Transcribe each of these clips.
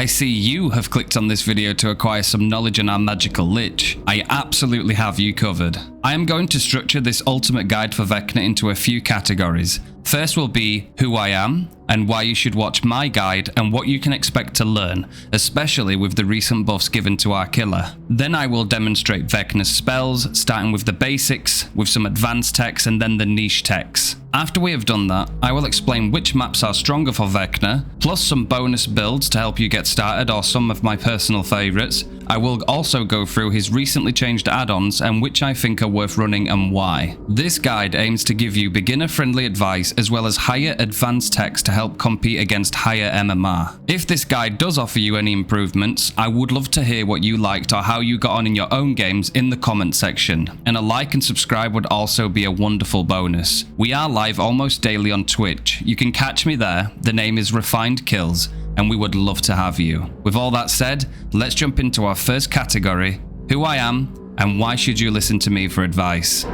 I see you have clicked on this video to acquire some knowledge on our magical Lich. I absolutely have you covered. I am going to structure this ultimate guide for Vecna into a few categories. First will be who I am, and why you should watch my guide and what you can expect to learn, especially with the recent buffs given to our killer. Then I will demonstrate Vecna's spells, starting with the basics, with some advanced techs and then the niche techs. After we have done that, I will explain which maps are stronger for Vecna, plus some bonus builds to help you get started or some of my personal favourites. I will also go through his recently changed add-ons and which I think are worth running and why. This guide aims to give you beginner-friendly advice as well as higher advanced techs to help compete against higher MMR. If this guide does offer you any improvements, I would love to hear what you liked or how you got on in your own games in the comment section, and a like and subscribe would also be a wonderful bonus. We are live almost daily on Twitch. You can catch me there. The name is Refined Kills, and we would love to have you. With all that said, let's jump into our first category, who I am and why should you listen to me for advice.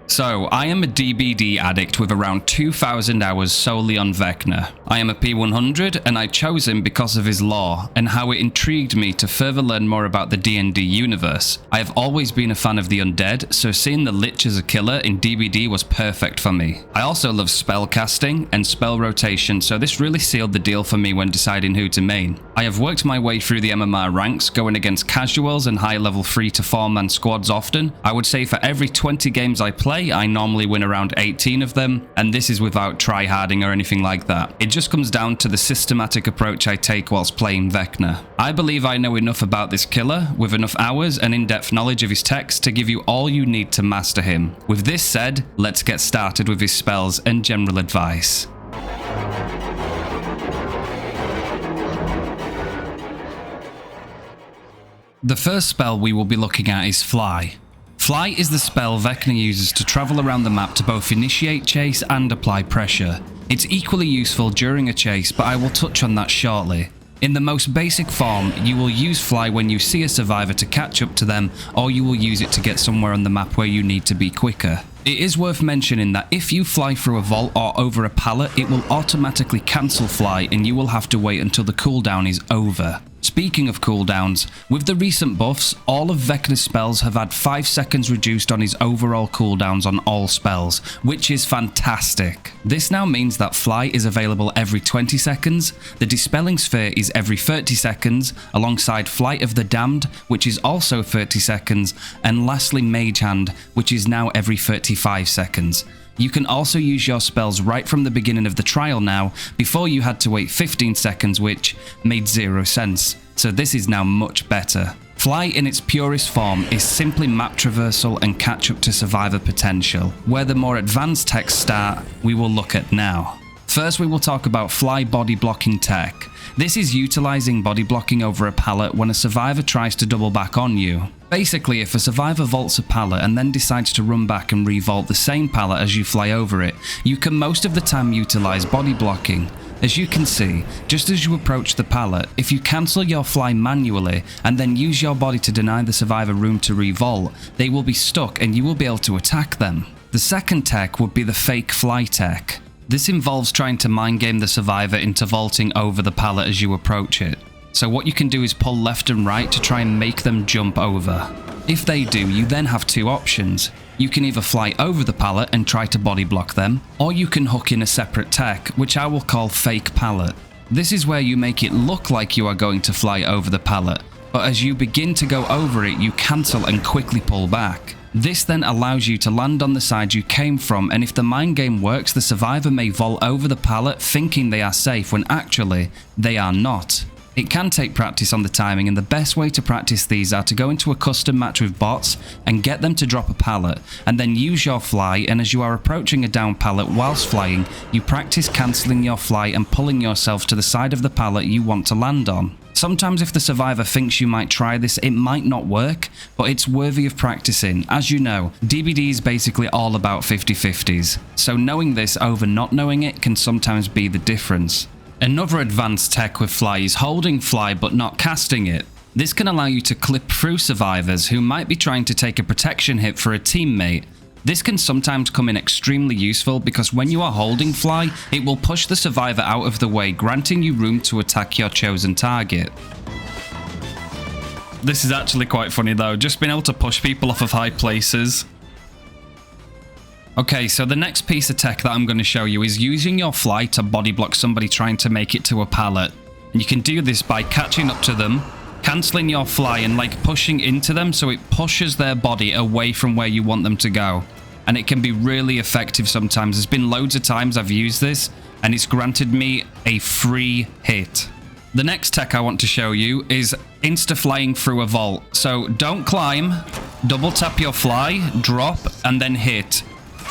So, I am a DBD addict with around 2,000 hours solely on Vecna. I am a P100 and I chose him because of his lore and how it intrigued me to further learn more about the D&D universe. I have always been a fan of the undead, so seeing the Lich as a killer in DBD was perfect for me. I also love spell casting and spell rotation, so this really sealed the deal for me when deciding who to main. I have worked my way through the MMR ranks, going against casuals and high level 3 to 4 man squads often. I would say for every 20 games I play, I normally win around 18 of them, and this is without try-harding or anything like that. It just comes down to the systematic approach I take whilst playing Vecna. I believe I know enough about this killer, with enough hours and in-depth knowledge of his techs to give you all you need to master him. With this said, let's get started with his spells and general advice. The first spell we will be looking at is Fly. Fly is the spell Vecna uses to travel around the map to both initiate chase and apply pressure. It's equally useful during a chase, but I will touch on that shortly. In the most basic form, you will use Fly when you see a survivor to catch up to them, or you will use it to get somewhere on the map where you need to be quicker. It is worth mentioning that if you fly through a vault or over a pallet, it will automatically cancel Fly and you will have to wait until the cooldown is over. Speaking of cooldowns, with the recent buffs, all of Vecna's spells have had 5 seconds reduced on his overall cooldowns on all spells, which is fantastic. This now means that Fly is available every 20 seconds, the Dispelling Sphere is every 30 seconds, alongside Flight of the Damned, which is also 30 seconds, and lastly Mage Hand, which is now every 35 seconds. You can also use your spells right from the beginning of the trial now, before you had to wait 15 seconds, which made 0 sense. So this is now much better. Fly in its purest form is simply map traversal and catch up to survivor potential, where the more advanced techs start, we will look at now. First we will talk about Fly body blocking tech. This is utilizing body blocking over a pallet when a survivor tries to double back on you. Basically, if a survivor vaults a pallet and then decides to run back and re-vault the same pallet as you fly over it, you can most of the time utilize body blocking. As you can see, just as you approach the pallet, if you cancel your fly manually and then use your body to deny the survivor room to re-vault, they will be stuck and you will be able to attack them. The second tech would be the fake fly tech. This involves trying to mind game the survivor into vaulting over the pallet as you approach it. So what you can do is pull left and right to try and make them jump over. If they do, you then have 2 options. You can either fly over the pallet and try to body block them, or you can hook in a separate tech, which I will call fake pallet. This is where you make it look like you are going to fly over the pallet, but as you begin to go over it, you cancel and quickly pull back. This then allows you to land on the side you came from, and if the mind game works, the survivor may vault over the pallet thinking they are safe when actually they are not. It can take practice on the timing, and the best way to practice these are to go into a custom match with bots and get them to drop a pallet, and then use your fly, and as you are approaching a down pallet whilst flying, you practice cancelling your fly and pulling yourself to the side of the pallet you want to land on. Sometimes if the survivor thinks you might try this, it might not work, but it's worthy of practicing. As you know, DBD is basically all about 50-50s, so knowing this over not knowing it can sometimes be the difference. Another advanced tech with Fly is holding Fly but not casting it. This can allow you to clip through survivors who might be trying to take a protection hit for a teammate. This can sometimes come in extremely useful because when you are holding fly, it will push the survivor out of the way, granting you room to attack your chosen target. This is actually quite funny though, just being able to push people off of high places. Okay, so the next piece of tech that I'm going to show you is using your fly to body block somebody trying to make it to a pallet. And you can do this by catching up to them, cancelling your fly and like pushing into them so it pushes their body away from where you want them to go. And it can be really effective sometimes. There's been loads of times I've used this and it's granted me a free hit. The next tech I want to show you is insta-flying through a vault. So don't climb, double tap your fly, drop, and then hit.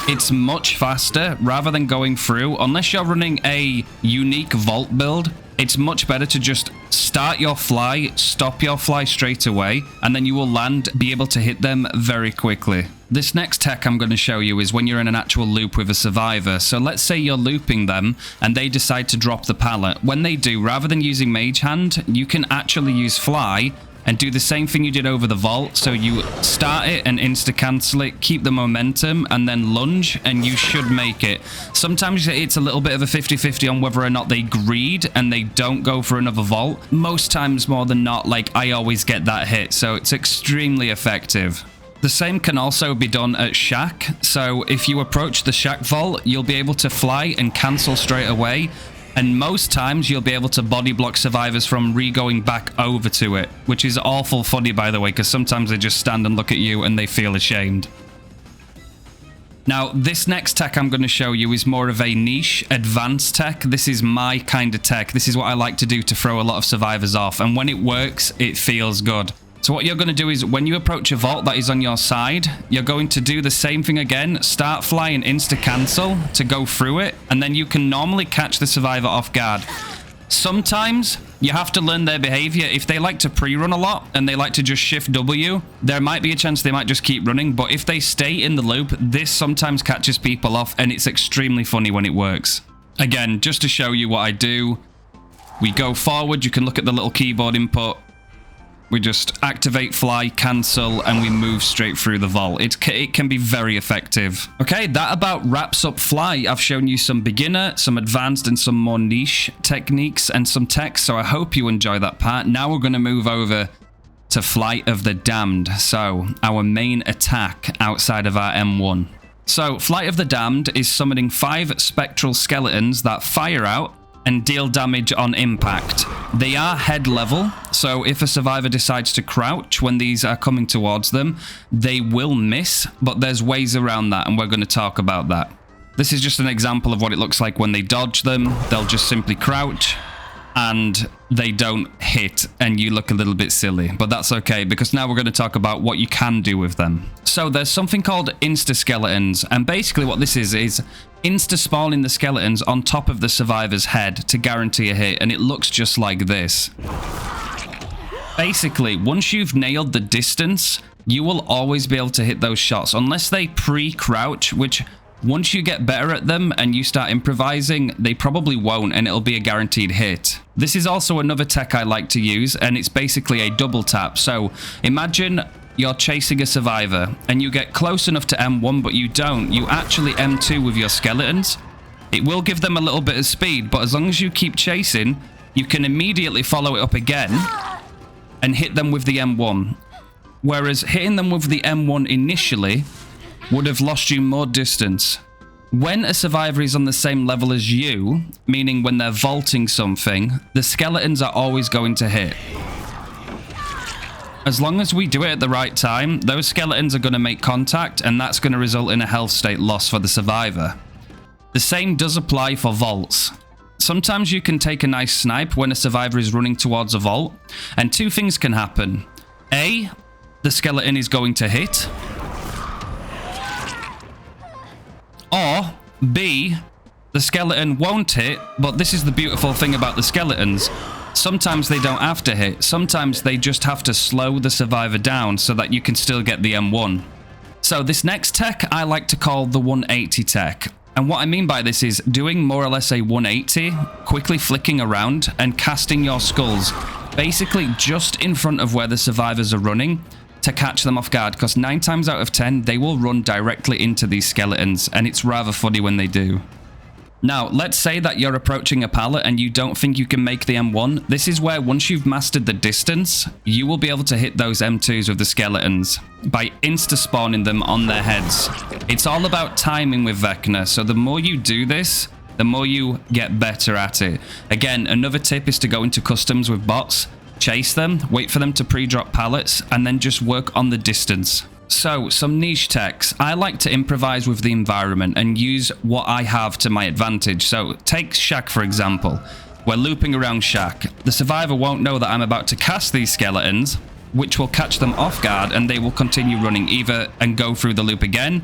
It's much faster rather than going through. Unless you're running a unique vault build, it's much better to just start your fly, stop your fly straight away, and then you will land, be able to hit them very quickly. This next tech I'm going to show you is when you're in an actual loop with a survivor. So let's say you're looping them and they decide to drop the pallet. When they do, rather than using mage hand, you can actually use fly and do the same thing you did over the vault. So you start it and insta-cancel it, keep the momentum, and then lunge, and you should make it. Sometimes it's a little bit of a 50-50 on whether or not they greed and they don't go for another vault. Most times more than not, like, I always get that hit, so it's extremely effective. The same can also be done at shack. So if you approach the shack vault, you'll be able to fly and cancel straight away. And most times you'll be able to body block survivors from re-going back over to it, which is awful funny, by the way, because sometimes they just stand and look at you and they feel ashamed. Now, this next tech I'm going to show you is more of a niche, advanced tech. This is my kind of tech. This is what I like to do to throw a lot of survivors off. And when it works, it feels good. So what you're going to do is when you approach a vault that is on your side, you're going to do the same thing again, start fly and insta-cancel to go through it, and then you can normally catch the survivor off guard. Sometimes you have to learn their behavior. If they like to pre-run a lot and they like to just shift W, there might be a chance they might just keep running, but if they stay in the loop, this sometimes catches people off and it's extremely funny when it works. Again, just to show you what I do, we go forward, you can look at the little keyboard input. We just activate fly, cancel, and we move straight through the vault. It can be very effective. Okay, that about wraps up fly. I've shown you some beginner, some advanced, and some more niche techniques and some tech, so I hope you enjoy that part. Now we're going to move over to Flight of the Damned, so our main attack outside of our M1. So Flight of the Damned is summoning 5 spectral skeletons that fire out and deal damage on impact. They are head level, so if a survivor decides to crouch when these are coming towards them, they will miss, but there's ways around that, and we're going to talk about that. This is just an example of what it looks like when they dodge them. They'll just simply crouch, and they don't hit, and you look a little bit silly, but that's okay, because now we're going to talk about what you can do with them. So there's something called insta-skeletons, and basically what this is insta-spawning the skeletons on top of the survivor's head to guarantee a hit, and it looks just like this. Basically, once you've nailed the distance, you will always be able to hit those shots, unless they pre-crouch, which once you get better at them and you start improvising, they probably won't, and it'll be a guaranteed hit. This is also another tech I like to use, and it's basically a double tap. So imagine you're chasing a survivor and you get close enough to M1, but you don't. You actually M2 with your skeletons. It will give them a little bit of speed, but as long as you keep chasing, you can immediately follow it up again and hit them with the M1. Whereas hitting them with the M1 initially would have lost you more distance. When a survivor is on the same level as you, meaning when they're vaulting something, the skeletons are always going to hit. As long as we do it at the right time, those skeletons are going to make contact, and that's going to result in a health state loss for the survivor. The same does apply for vaults. Sometimes you can take a nice snipe when a survivor is running towards a vault, and 2 things can happen. A, the skeleton is going to hit. Or B, the skeleton won't hit, but this is the beautiful thing about the skeletons. Sometimes they don't have to hit. Sometimes they just have to slow the survivor down so that you can still get the M1. So this next tech I like to call the 180 tech. And what I mean by this is doing more or less a 180, quickly flicking around and casting your skulls basically just in front of where the survivors are running. to catch them off guard, because 9 times out of 10, they will run directly into these skeletons, and it's rather funny when they do. Now, let's say that you're approaching a pallet and you don't think you can make the M1. This is where, once you've mastered the distance, you will be able to hit those M2s with the skeletons by insta-spawning them on their heads. It's all about timing with Vecna, so the more you do this, the more you get better at it. Again, another tip is to go into customs with bots, chase them, wait for them to pre-drop pallets, and then just work on the distance. So, some niche techs. I like to improvise with the environment and use what I have to my advantage. So, take Shack for example. We're looping around Shack. The survivor won't know that I'm about to cast these skeletons, which will catch them off guard, and they will continue running either and go through the loop again,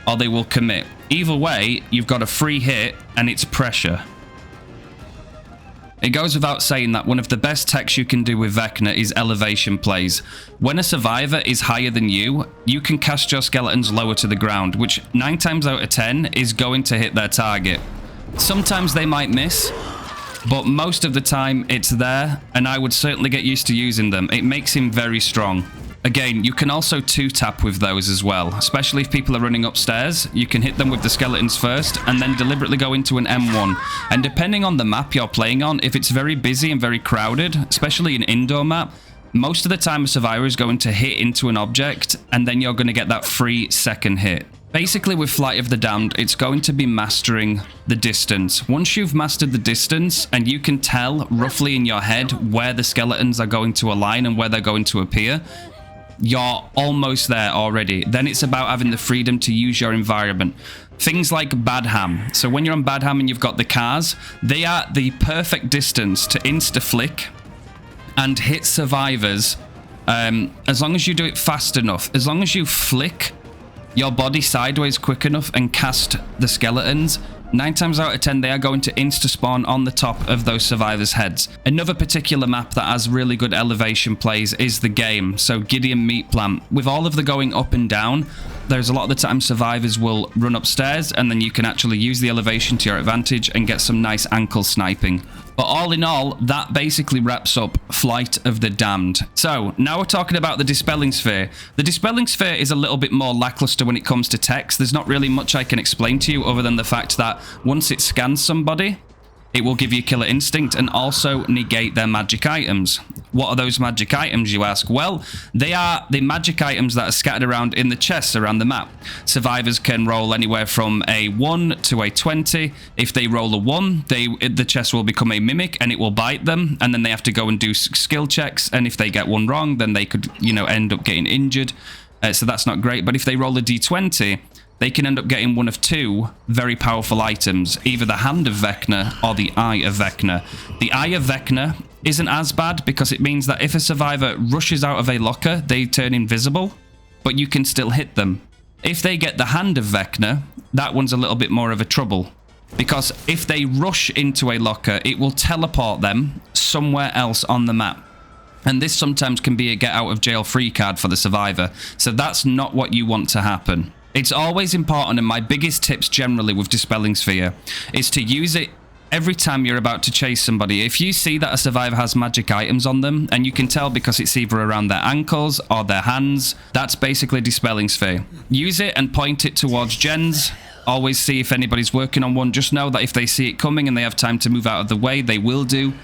or they will commit. Either way, you've got a free hit and it's pressure. It goes without saying that one of the best techs you can do with Vecna is elevation plays. When a survivor is higher than you, you can cast your skeletons lower to the ground, which 9 times out of 10 is going to hit their target. Sometimes they might miss, but most of the time it's there, and I would certainly get used to using them. It makes him very strong. Again, you can also 2-tap with those as well, especially if people are running upstairs. You can hit them with the skeletons first and then deliberately go into an M1. And depending on the map you're playing on, if it's very busy and very crowded, especially an indoor map, most of the time a survivor is going to hit into an object and then you're going to get that free second hit. Basically, with Flight of the Damned, it's going to be mastering the distance. Once you've mastered the distance and you can tell roughly in your head where the skeletons are going to align and where they're going to appear, you're almost there already. Then it's about having the freedom to use your environment. Things like Badham. So when you're on Badham and you've got the cars, they are the perfect distance to insta-flick and hit survivors. As long as you do it fast enough, as long as you flick your body sideways quick enough and cast the skeletons, 9 times out of 10 they are going to insta-spawn on the top of those survivors' heads. Another particular map that has really good elevation plays is the game. So Gideon Meat Plant. With all of the going up and down, there's a lot of the time survivors will run upstairs and then you can actually use the elevation to your advantage and get some nice ankle sniping. But all in all, that basically wraps up Flight of the Damned. So, now we're talking about the Dispelling Sphere. The Dispelling Sphere is a little bit more lackluster when it comes to text. There's not really much I can explain to you other than the fact that once it scans somebody, it will give you Killer Instinct and also negate their magic items. What are those magic items, you ask? Well, they are the magic items that are scattered around in the chests around the map. Survivors can roll anywhere from a 1 to a 20. If they roll a 1, the chest will become a mimic and it will bite them, and then they have to go and do skill checks, and if they get one wrong, then they could, end up getting injured. So that's not great. But if they roll a d20, they can end up getting one of 2 very powerful items, either the Hand of Vecna or the Eye of Vecna. The Eye of Vecna isn't as bad because it means that if a survivor rushes out of a locker, they turn invisible, but you can still hit them. If they get the Hand of Vecna, that one's a little bit more of a trouble, because if they rush into a locker, it will teleport them somewhere else on the map. And this sometimes can be a get out of jail free card for the survivor, so that's not what you want to happen. It's always important, and my biggest tips generally with Dispelling Sphere is to use it every time you're about to chase somebody. If you see that a survivor has magic items on them, and you can tell because it's either around their ankles or their hands, that's basically Dispelling Sphere. Use it and point it towards gens. Always see if anybody's working on one. Just know that if they see it coming and they have time to move out of the way, they will do.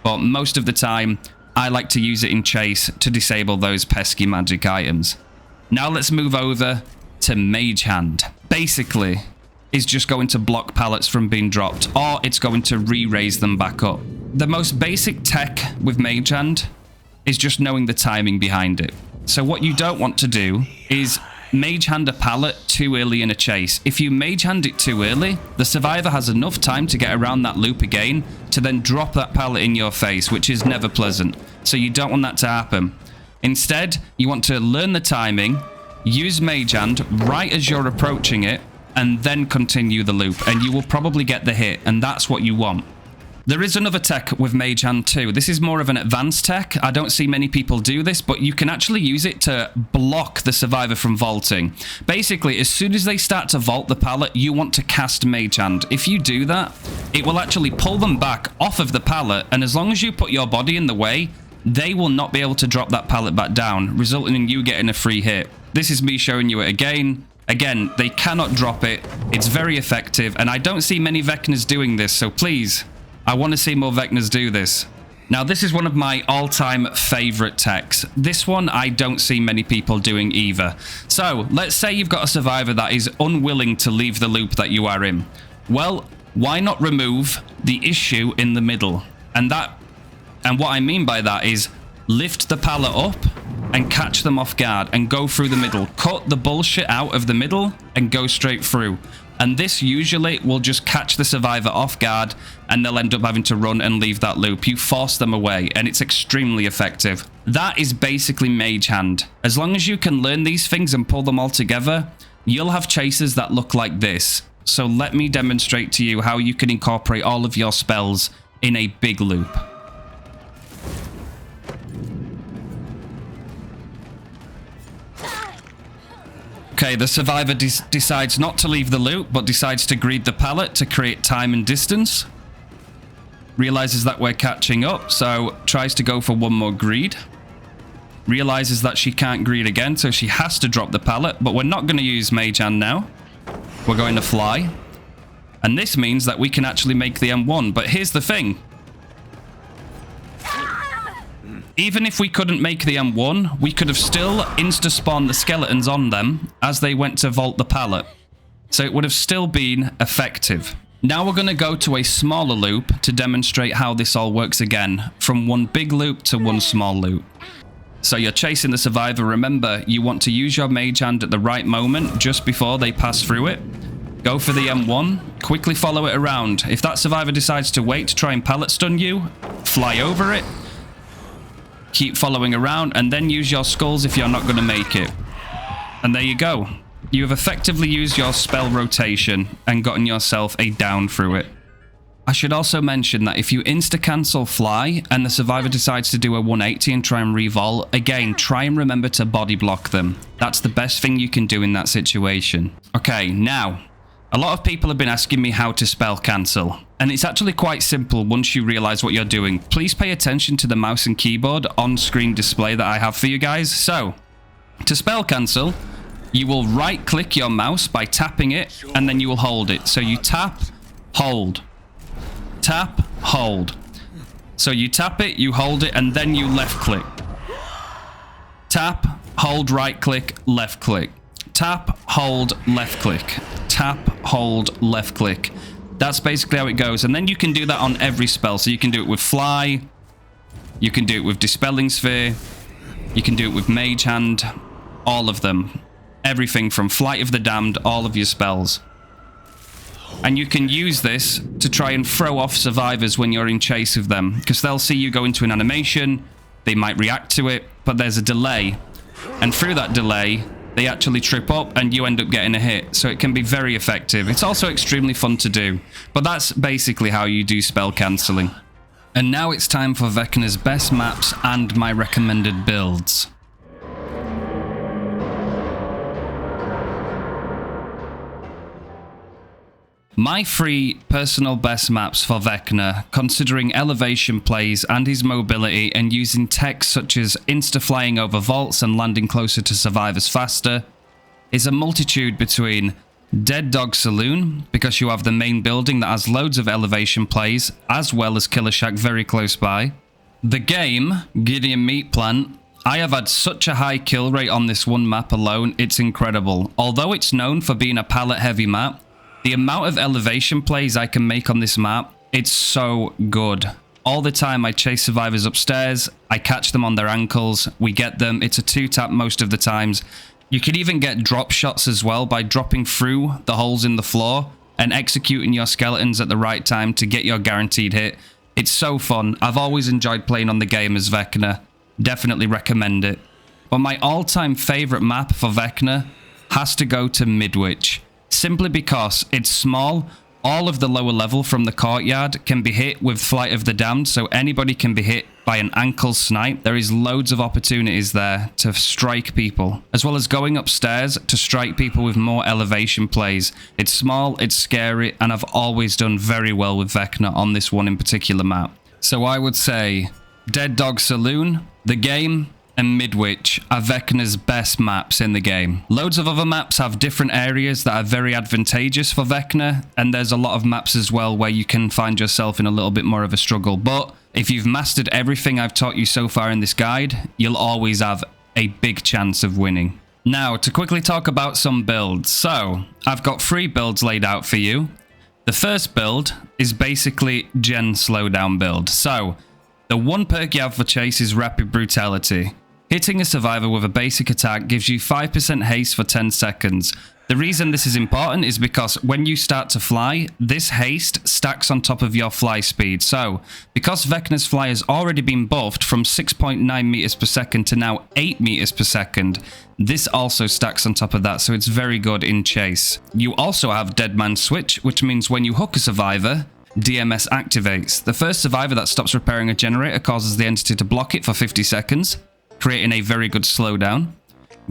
But most of the time, I like to use it in chase to disable those pesky magic items. Now let's move over to Mage Hand. Basically, is just going to block pallets from being dropped, or it's going to re-raise them back up. The most basic tech with Mage Hand is just knowing the timing behind it. So what you don't want to do is Mage Hand a pallet too early in a chase. If you Mage Hand it too early, the survivor has enough time to get around that loop again to then drop that pallet in your face, which is never pleasant. So you don't want that to happen. Instead, you want to learn the timing, use Mage Hand right as you're approaching it, and then continue the loop, and you will probably get the hit, and that's what you want. There is another tech with Mage Hand too. This is more of an advanced tech. I don't see many people do this, but you can actually use it to block the survivor from vaulting. Basically, as soon as they start to vault the pallet, you want to cast Mage Hand. If you do that, it will actually pull them back off of the pallet, and as long as you put your body in the way, they will not be able to drop that pallet back down, resulting in you getting a free hit. This is me showing you it again. Again, they cannot drop it. It's very effective, and I don't see many Vecnas doing this, so please, I want to see more Vecnas do this. Now, this is one of my all-time favorite techs. This one I don't see many people doing either. So, let's say you've got a survivor that is unwilling to leave the loop that you are in. Well, why not remove the issue in the middle? And what I mean by that is lift the pallet up and catch them off guard and go through the middle. Cut the bullshit out of the middle and go straight through. And this usually will just catch the survivor off guard and they'll end up having to run and leave that loop. You force them away and it's extremely effective. That is basically Mage Hand. As long as you can learn these things and pull them all together, you'll have chases that look like this. So let me demonstrate to you how you can incorporate all of your spells in a big loop. Okay, the survivor decides not to leave the loop, but decides to greed the pallet to create time and distance. Realizes that we're catching up, so tries to go for one more greed. Realizes that she can't greed again, so she has to drop the pallet, but we're not going to use Mage Hand now. We're going to fly. And this means that we can actually make the M1, but here's the thing. Even if we couldn't make the M1, we could have still insta-spawned the skeletons on them as they went to vault the pallet. So it would have still been effective. Now we're going to go to a smaller loop to demonstrate how this all works again, from one big loop to one small loop. So you're chasing the survivor. Remember, you want to use your Mage Hand at the right moment, just before they pass through it. Go for the M1, quickly follow it around. If that survivor decides to wait to try and pallet stun you, fly over it. Keep following around and then use your skulls if you're not going to make it. And there you go. You have effectively used your spell rotation and gotten yourself a down through it. I should also mention that if you insta-cancel fly and the survivor decides to do a 180 and try and revolt, again, try and remember to body block them. That's the best thing you can do in that situation. Okay, now, a lot of people have been asking me how to spell cancel. And it's actually quite simple once you realize what you're doing. Please pay attention to the mouse and keyboard on-screen display that I have for you guys. So, to spell cancel, you will right-click your mouse by tapping it, and then you will hold it. So you tap, hold. Tap, hold. So you tap it, you hold it, and then you left-click. Tap, hold, right-click, left-click. Tap, hold, left-click. Tap, hold, left-click. That's basically how it goes. And then you can do that on every spell. So you can do it with Fly. You can do it with Dispelling Sphere. You can do it with Mage Hand. All of them. Everything from Flight of the Damned, all of your spells. And you can use this to try and throw off survivors when you're in chase of them. Because they'll see you go into an animation. They might react to it. But there's a delay. And through that delay, they actually trip up and you end up getting a hit. So it can be very effective. It's also extremely fun to do. But that's basically how you do spell cancelling. And now it's time for Vecna's best maps and my recommended builds. My 3 personal best maps for Vecna, considering elevation plays and his mobility and using techs such as insta-flying over vaults and landing closer to survivors faster, is a multitude between Dead Dog Saloon, because you have the main building that has loads of elevation plays, as well as Killer Shack very close by. The game, Gideon Meat Plant. I have had such a high kill rate on this one map alone, it's incredible. Although it's known for being a pallet heavy map, the amount of elevation plays I can make on this map, it's so good. All the time I chase survivors upstairs, I catch them on their ankles, we get them, it's a 2-tap most of the times. You can even get drop shots as well by dropping through the holes in the floor and executing your skeletons at the right time to get your guaranteed hit. It's so fun. I've always enjoyed playing on the game as Vecna. Definitely recommend it. But my all-time favourite map for Vecna has to go to Midwich. Simply because it's small, all of the lower level from the courtyard can be hit with Flight of the Damned, so anybody can be hit by an ankle snipe. There is loads of opportunities there to strike people, as well as going upstairs to strike people with more elevation plays. It's small, it's scary, and I've always done very well with Vecna on this one in particular map. So I would say Dead Dog Saloon, The Game, and Midwich are Vecna's best maps in the game. Loads of other maps have different areas that are very advantageous for Vecna, and there's a lot of maps as well where you can find yourself in a little bit more of a struggle. But if you've mastered everything I've taught you so far in this guide, you'll always have a big chance of winning. Now, to quickly talk about some builds. So, I've got 3 builds laid out for you. The first build is basically Gen slowdown build. So, the one perk you have for chase is Rapid Brutality. Hitting a survivor with a basic attack gives you 5% haste for 10 seconds. The reason this is important is because when you start to fly, this haste stacks on top of your fly speed. So, because Vecna's fly has already been buffed from 6.9 meters per second to now 8 meters per second, this also stacks on top of that, so it's very good in chase. You also have Dead Man Switch, which means when you hook a survivor, DMS activates. The first survivor that stops repairing a generator causes the entity to block it for 50 seconds, creating a very good slowdown.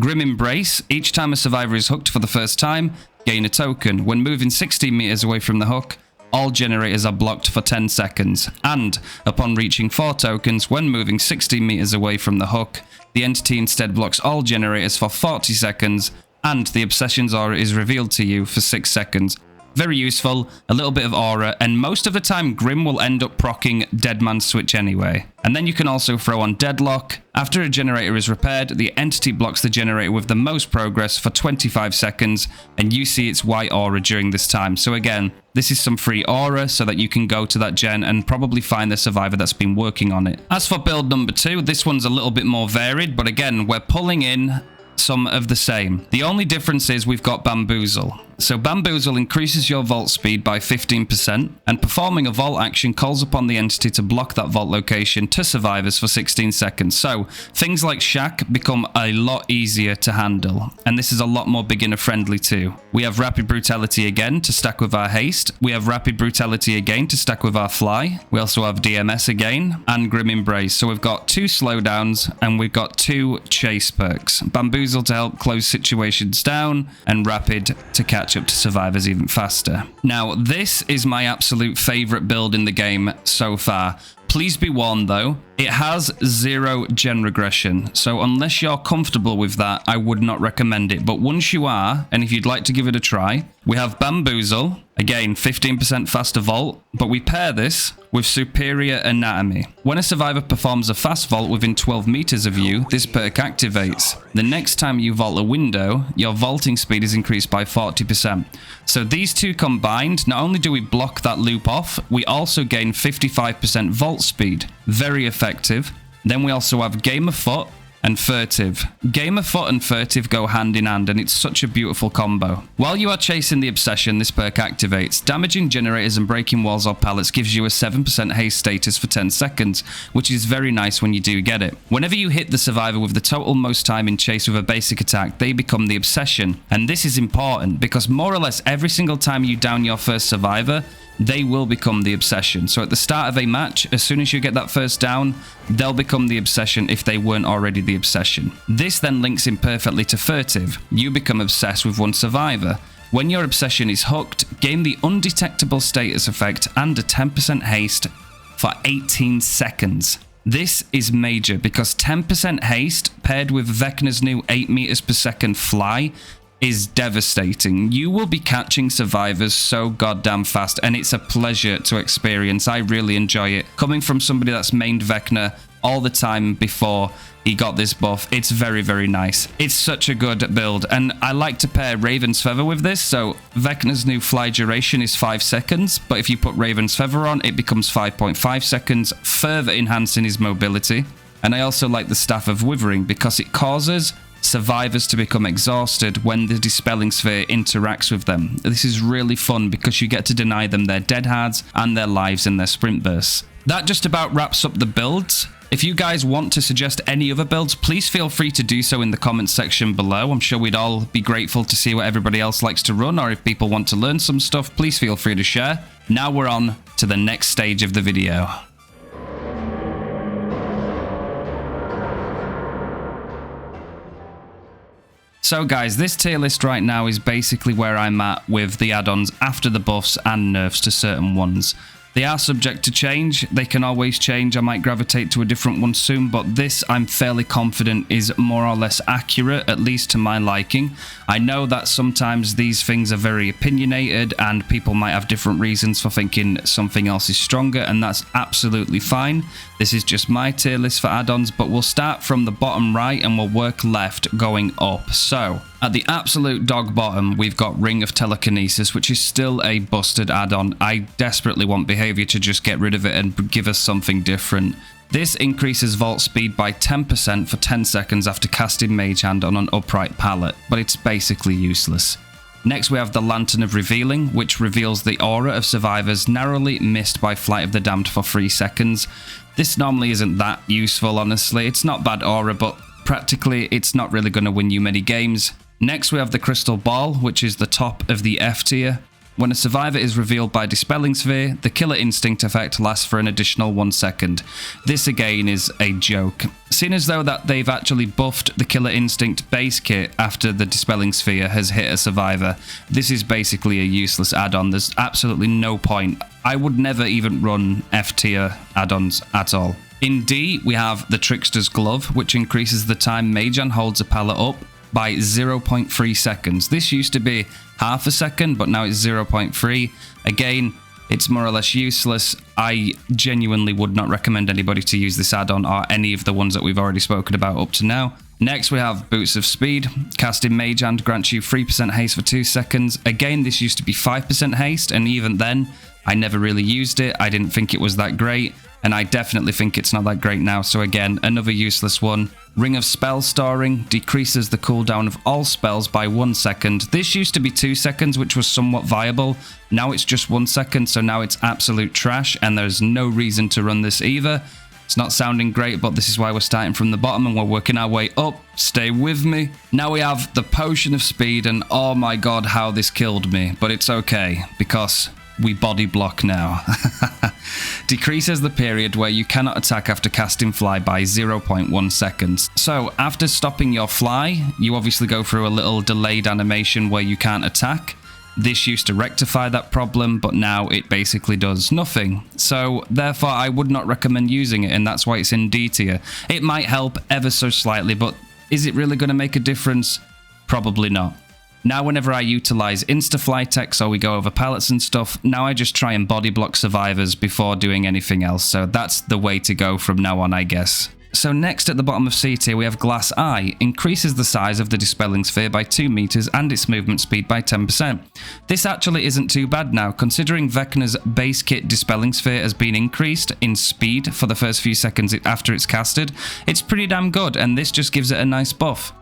Grim Embrace, each time a survivor is hooked for the first time, gain a token. When moving 16 meters away from the hook, all generators are blocked for 10 seconds. And upon reaching 4 tokens, when moving 16 meters away from the hook, the entity instead blocks all generators for 40 seconds, and the Obsession's aura is revealed to you for 6 seconds. Very useful, a little bit of aura, and most of the time Grim will end up proccing Dead Man Switch anyway. And then you can also throw on Deadlock. After a generator is repaired, the entity blocks the generator with the most progress for 25 seconds, and you see its white aura during this time. So again, this is some free aura so that you can go to that gen and probably find the survivor that's been working on it. As for build number 2, this one's a little bit more varied, but again, we're pulling in some of the same. The only difference is we've got Bamboozle. So Bamboozle increases your vault speed by 15%, and performing a vault action calls upon the entity to block that vault location to survivors for 16 seconds. So things like Shack become a lot easier to handle, and this is a lot more beginner friendly too. We have Rapid Brutality again to stack with our haste. We have Rapid Brutality again to stack with our fly. We also have DMS again and Grim Embrace. So we've got 2 slowdowns and we've got 2 chase perks. Bamboozle to help close situations down, and Rapid to catch up to survivors even faster. Now, this is my absolute favorite build in the game so far. Please be warned though, it has 0 gen regression, so unless you're comfortable with that, I would not recommend it. But once you are, and if you'd like to give it a try, we have Bamboozle, again 15% faster vault, but we pair this with Superior Anatomy. When a survivor performs a fast vault within 12 meters of you, this perk activates. The next time you vault a window, your vaulting speed is increased by 40%. So these two combined, not only do we block that loop off, we also gain 55% vault speed. Very effective. Then we also have Game of Foot and Furtive. Game of Foot and Furtive go hand in hand, and it's such a beautiful combo. While you are chasing the Obsession, this perk activates. Damaging generators and breaking walls or pallets gives you a 7% haste status for 10 seconds, which is very nice when you do get it. Whenever you hit the survivor with the total most time in chase with a basic attack, they become the Obsession. And this is important because more or less every single time you down your first survivor, they will become the Obsession. So at the start of a match, as soon as you get that first down, they'll become the Obsession if they weren't already the Obsession. This then links in perfectly to Furtive. You become obsessed with one survivor. When your Obsession is hooked, gain the undetectable status effect and a 10% haste for 18 seconds. This is major because 10% haste paired with Vecna's new 8 meters per second fly is devastating. You will be catching survivors so goddamn fast, and it's a pleasure to experience. I really enjoy it. Coming from somebody that's mained Vecna all the time before he got this buff, it's very, very nice. It's such a good build, and I like to pair Raven's Feather with this. So Vecna's new fly duration is 5 seconds, but if you put Raven's Feather on, it becomes 5.5 seconds, further enhancing his mobility. And I also like the Staff of Withering because it causes survivors to become exhausted when the Dispelling Sphere interacts with them. This is really fun because you get to deny them their dead hards and their lives in their sprint bursts. That just about wraps up the builds. If you guys want to suggest any other builds, please feel free to do so in the comments section below. I'm sure we'd all be grateful to see what everybody else likes to run, or if people want to learn some stuff, please feel free to share. Now we're on to the next stage of the video. So guys, this tier list right now is basically where I'm at with the add-ons after the buffs and nerfs to certain ones. They are subject to change. They can always change. I might gravitate to a different one soon, but this I'm fairly confident is more or less accurate, at least to my liking. I know that sometimes these things are very opinionated and people might have different reasons for thinking something else is stronger, and that's absolutely fine. This is just my tier list for add-ons, but we'll start from the bottom right and we'll work left going up. So, at the absolute dog bottom, we've got Ring of Telekinesis, which is still a busted add-on. I desperately want Behavior to just get rid of it and give us something different. This increases vault speed by 10% for 10 seconds after casting Mage Hand on an upright pallet, but it's basically useless. Next we have the Lantern of Revealing, which reveals the aura of survivors narrowly missed by Flight of the Damned for 3 seconds. This normally isn't that useful, honestly. It's not bad aura, but practically it's not really going to win you many games. Next we have the Crystal Ball, which is the top of the F tier. When a survivor is revealed by Dispelling Sphere, the Killer Instinct effect lasts for an additional 1 second. This again is a joke. Seeing as though that they've actually buffed the Killer Instinct base kit after the Dispelling Sphere has hit a survivor, this is basically a useless add-on. There's absolutely no point. I would never even run F tier add-ons at all. In D, we have the Trickster's Glove, which increases the time Mage Hand holds a pallet up by 0.3 seconds. This used to be half a second, but now it's 0.3. Again, it's more or less useless. I genuinely would not recommend anybody to use this add-on or any of the ones that we've already spoken about up to now. Next, we have Boots of Speed. Casting Mage Hand grants you 3% haste for 2 seconds. Again, this used to be 5% haste, and even then, I never really used it. I didn't think it was that great, and I definitely think it's not that great now. So again, another useless one. Ring of Spell Storing decreases the cooldown of all spells by 1 second. This used to be 2 seconds, which was somewhat viable. Now it's just 1 second, so now it's absolute trash, and there's no reason to run this either. It's not sounding great, but this is why we're starting from the bottom and we're working our way up. Stay with me. Now we have the Potion of Speed, and oh my god, how this killed me. But it's okay, because we body block now. Decreases the period where you cannot attack after casting Fly by 0.1 seconds. So after stopping your fly, you obviously go through a little delayed animation where you can't attack. This used to rectify that problem, but now it basically does nothing. So therefore I would not recommend using it, and that's why it's in D tier. It might help ever so slightly, but is it really going to make a difference? Probably not. Now whenever I utilize insta-fly tech, so we go over pallets and stuff, now I just try and body block survivors before doing anything else. So that's the way to go from now on, I guess. So next at the bottom of C tier we have Glass Eye. Increases the size of the Dispelling Sphere by 2 meters and its movement speed by 10%. This actually isn't too bad now, considering Vecna's base kit Dispelling Sphere has been increased in speed for the first few seconds after it's casted. It's pretty damn good, and this just gives it a nice buff.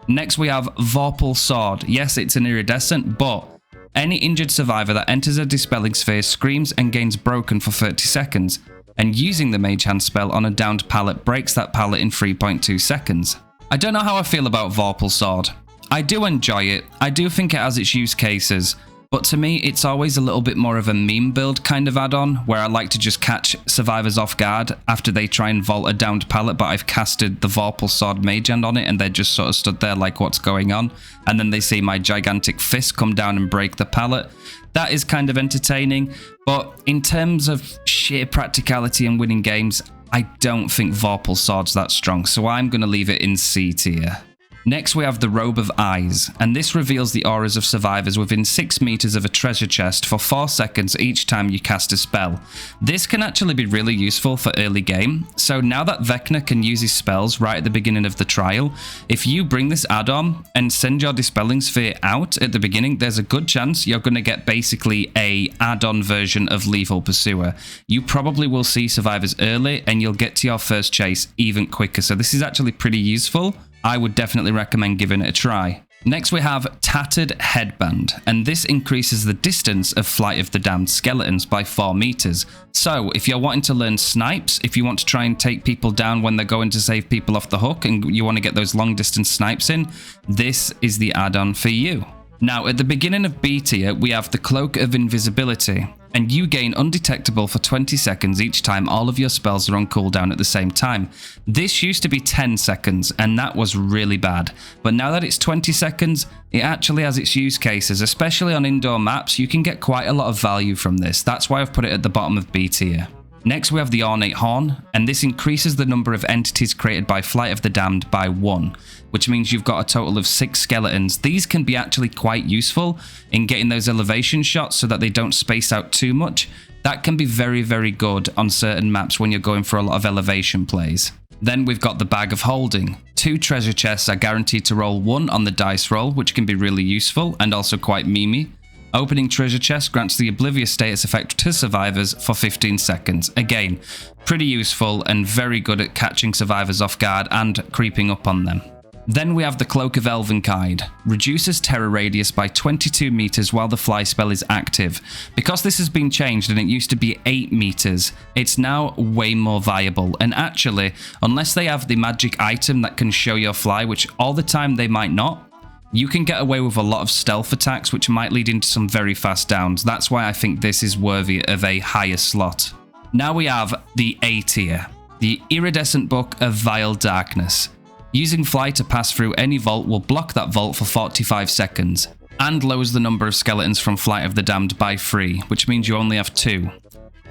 Next we have Vorpal Sword. Yes, it's an iridescent, but any injured survivor that enters a Dispelling Sphere screams and gains Broken for 30 seconds, and using the Mage Hand spell on a downed pallet breaks that pallet in 3.2 seconds. I don't know how I feel about Vorpal Sword. I do enjoy it, I do think it has its use cases, but to me it's always a little bit more of a meme build kind of add-on, where I like to just catch survivors off guard after they try and vault a downed pallet, but I've casted the Vorpal Sword Mage Hand on it and they're just sort of stood there like what's going on, and then they see my gigantic fist come down and break the pallet. That is kind of entertaining, but in terms of sheer practicality and winning games, I don't think Vorpal Sword's that strong, so I'm going to leave it in C tier. Next we have the Robe of Eyes, and this reveals the auras of survivors within 6 meters of a treasure chest for 4 seconds each time you cast a spell. This can actually be really useful for early game, so now that Vecna can use his spells right at the beginning of the trial, if you bring this add-on and send your Dispelling Sphere out at the beginning, there's a good chance you're going to get basically a add-on version of Lethal Pursuer. You probably will see survivors early and you'll get to your first chase even quicker, so this is actually pretty useful. I would definitely recommend giving it a try. Next we have Tattered Headband, and this increases the distance of Flight of the Damned skeletons by 4 meters. So if you're wanting to learn snipes, if you want to try and take people down when they're going to save people off the hook and you want to get those long distance snipes in, this is the add-on for you. Now, at the beginning of B tier, we have the Cloak of Invisibility. and you gain undetectable for 20 seconds each time all of your spells are on cooldown at the same time. This used to be 10 seconds, and that was really bad. But now that it's 20 seconds, it actually has its use cases, especially on indoor maps. You can get quite a lot of value from this. That's why I've put it at the bottom of B tier. Next, we have the Ornate Horn, and this increases the number of entities created by Flight of the Damned by 1, which means you've got a total of 6 skeletons. These can be actually quite useful in getting those elevation shots so that they don't space out too much. That can be very, very good on certain maps when you're going for a lot of elevation plays. Then we've got the Bag of Holding. 2 treasure chests are guaranteed to roll 1 on the dice roll, which can be really useful and also quite memey. Opening treasure chest grants the Oblivious status effect to survivors for 15 seconds. Again, pretty useful and very good at catching survivors off guard and creeping up on them. Then we have the Cloak of Elvenkide. Reduces terror radius by 22 meters while the fly spell is active. Because this has been changed and it used to be 8 meters, it's now way more viable. And actually, unless they have the magic item that can show your fly, which all the time they might not, you can get away with a lot of stealth attacks, which might lead into some very fast downs. That's why I think this is worthy of a higher slot. Now we have the A tier, the Iridescent Book of Vile Darkness. Using fly to pass through any vault will block that vault for 45 seconds, and lowers the number of skeletons from Flight of the Damned by 3, which means you only have 2,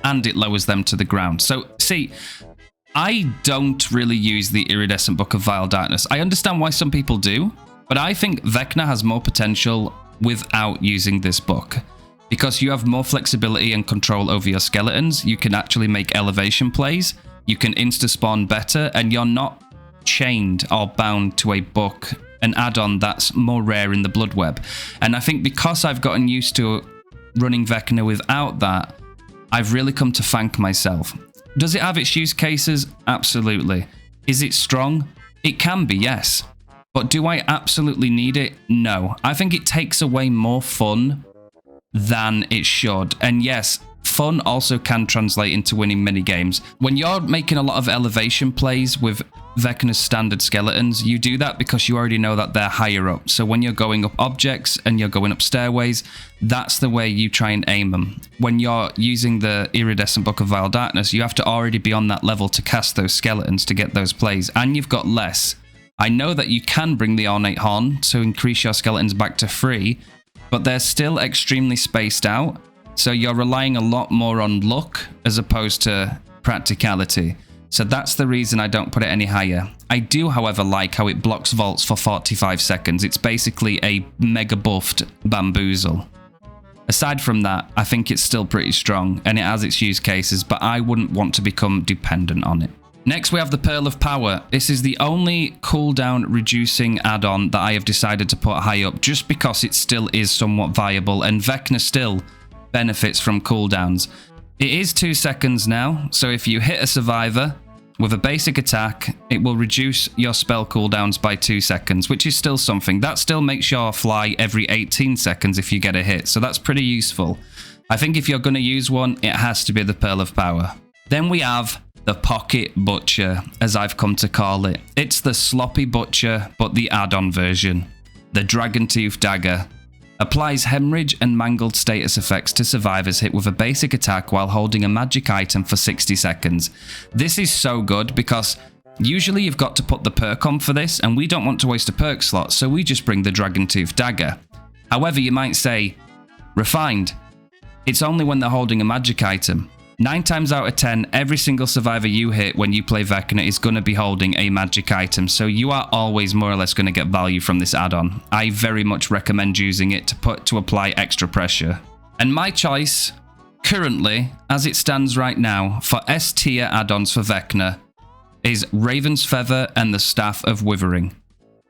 and it lowers them to the ground. So, see, I don't really use the Iridescent Book of Vile Darkness. I understand why some people do, but I think Vecna has more potential without using this book. Because you have more flexibility and control over your skeletons, you can actually make elevation plays, you can insta-spawn better, and you're not chained or bound to a book, an add-on that's more rare in the Blood Web. And I think because I've gotten used to running Vecna without that, I've really come to thank myself. Does it have its use cases? Absolutely. Is it strong? It can be, yes. But do I absolutely need it? No. I think it takes away more fun than it should. And yes, fun also can translate into winning mini games. When you're making a lot of elevation plays with Vecna's standard skeletons, you do that because you already know that they're higher up. So when you're going up objects and you're going up stairways, that's the way you try and aim them. When you're using the Iridescent Book of Vile Darkness, you have to already be on that level to cast those skeletons to get those plays, and you've got less. I know that you can bring the Ornate Horn to increase your skeletons back to 3, but they're still extremely spaced out, so you're relying a lot more on luck as opposed to practicality. So that's the reason I don't put it any higher. I do, however, like how it blocks vaults for 45 seconds. It's basically a mega buffed bamboozle. Aside from that, I think it's still pretty strong, and it has its use cases, but I wouldn't want to become dependent on it. Next, we have the Pearl of Power. This is the only cooldown reducing add-on that I have decided to put high up, just because it still is somewhat viable, and Vecna still benefits from cooldowns. It is 2 seconds now, so if you hit a survivor with a basic attack, it will reduce your spell cooldowns by 2 seconds, which is still something. That still makes your fly every 18 seconds if you get a hit, so that's pretty useful. I think if you're going to use one, it has to be the Pearl of Power. Then we have the Pocket Butcher, as I've come to call it. It's the Sloppy Butcher, but the add-on version. The Dragon Tooth Dagger. Applies hemorrhage and mangled status effects to survivors hit with a basic attack while holding a magic item for 60 seconds. This is so good because usually you've got to put the perk on for this, and we don't want to waste a perk slot, so we just bring the Dragon Tooth Dagger. However, you might say, refined. It's only when they're holding a magic item. 9 times out of 10, every single survivor you hit when you play Vecna is going to be holding a magic item, so you are always more or less going to get value from this add-on. I very much recommend using it to apply extra pressure. And my choice, currently, as it stands right now, for S tier add-ons for Vecna, is Raven's Feather and the Staff of Withering.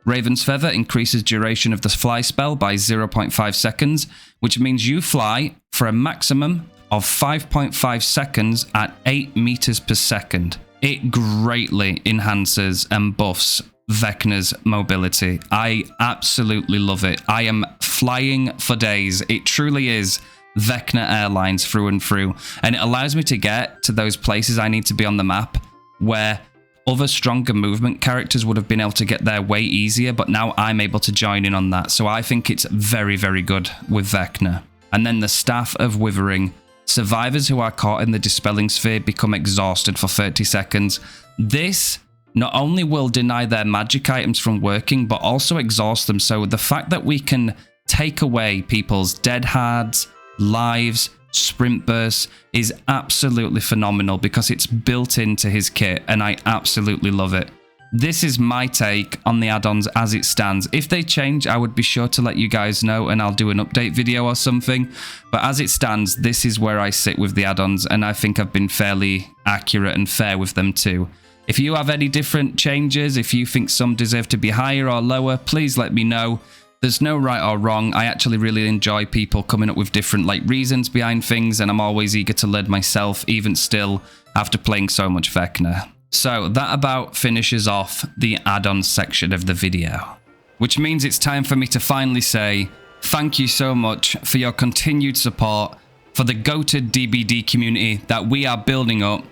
Raven's Feather increases duration of the fly spell by 0.5 seconds, which means you fly for a maximum of 5.5 seconds at 8 meters per second. It greatly enhances and buffs Vecna's mobility. I absolutely love it. I am flying for days. It truly is Vecna Airlines through and through, and it allows me to get to those places I need to be on the map where other stronger movement characters would have been able to get there way easier, but now I'm able to join in on that. So I think it's very, very good with Vecna. And then the Staff of Withering survivors who are caught in the Dispelling Sphere become exhausted for 30 seconds. This not only will deny their magic items from working, but also exhaust them. So the fact that we can take away people's dead hards, lives, sprint bursts is absolutely phenomenal because it's built into his kit, and I absolutely love it. This is my take on the add-ons as it stands. If they change, I would be sure to let you guys know, and I'll do an update video or something. But as it stands, this is where I sit with the add-ons, and I think I've been fairly accurate and fair with them too. If you have any different changes, if you think some deserve to be higher or lower, please let me know. There's no right or wrong. I actually really enjoy people coming up with different reasons behind things, and I'm always eager to learn myself, even still, after playing so much Vecna. So that about finishes off the add-ons section of the video. Which means it's time for me to finally say thank you so much for your continued support for the goated DBD community that we are building up.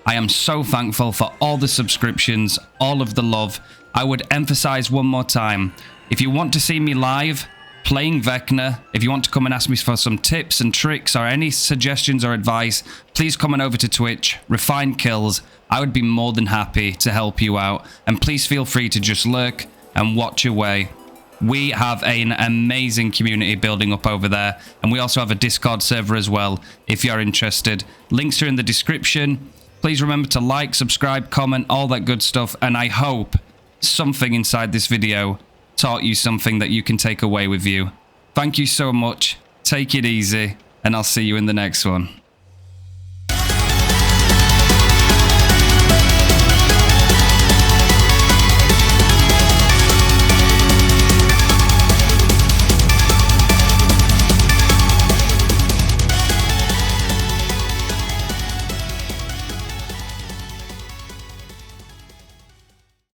I am so thankful for all the subscriptions, all of the love. I would emphasize one more time, if you want to see me live playing Vecna, if you want to come and ask me for some tips and tricks or any suggestions or advice, please come on over to Twitch, Refined Kills. I would be more than happy to help you out, and please feel free to just lurk and watch away. We have an amazing community building up over there, and we also have a Discord server as well if you're interested. Links are in the description. Please remember to like, subscribe, comment, all that good stuff, and I hope something inside this video taught you something that you can take away with you. Thank you so much, take it easy, and I'll see you in the next one.